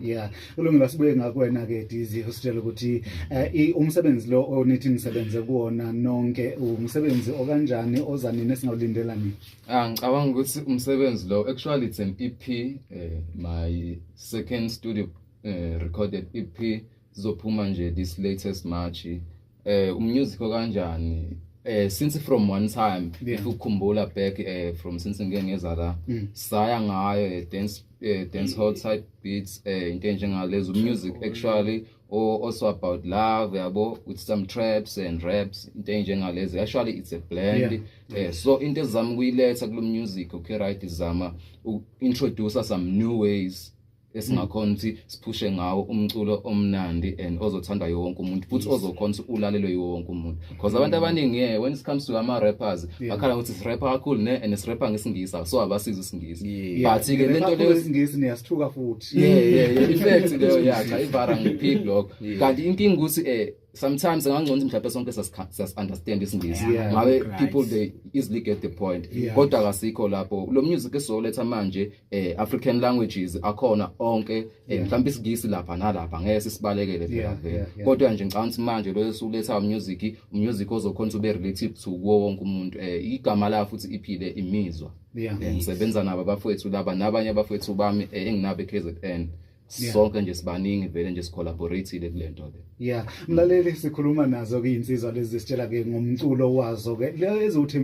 Yeah, kulungile sibuye ngakwena ke Dizzy usitshela ukuthi umsebenzi lo onithi nisebenze kuona nonke umsebenzi okanjani ozanini esingawulindela nini? Ngicabanga ukuthi umsebenzi lo actually it's an EP, my second studio recorded EP zophuma nje this latest March. Music okanjani since from one time if ukukhumbula back from since ngeke ngezala saya ngayo dance hall type beats into njengalezo music actually also about love yabo with some traps and raps into njengalezo actually it's a blend so into ezama kuyiletha kulo music okay right izama introduce some new ways esingakhona ukuthi siphushe ngawo umculo omnandi and ozothandwa yonke umuntu futhi ozokhona ukuthi ulalelwe yonke umuntu because abantu abaningi when it comes to ama rappers bakhala ukuthi rapper kakhulu ne and rapper ngesingisi so abasiza isingisi but ke lento leyo isingisi niyasithuka futhi in fact leyo yakha ivara ngiphik block kanti inkingi ukuthi sometimes ngangcono mhlawumbe sonke sas understand isingisi ngabe people they easily get the point kodwa akasikho lapho lo music esoletha manje African languages akhona onke mhlawumbe isingisi lapha nalapha ngeke sisibalekele phela vele kodwa nje ngicabanga ukuthi manje lo esuletha music ozokhona ube relative to wonke umuntu igama la futhi iphile imizwa ngisebenza nabo abafowethu laba nabanye abafowethu bami enginabe KZN sonke nje sibaningi vele nje sicollaborateile kulento le mlaleli sikhuluma nazo ke insizwa lezi sitshela ke ngomculo wazo ke lezo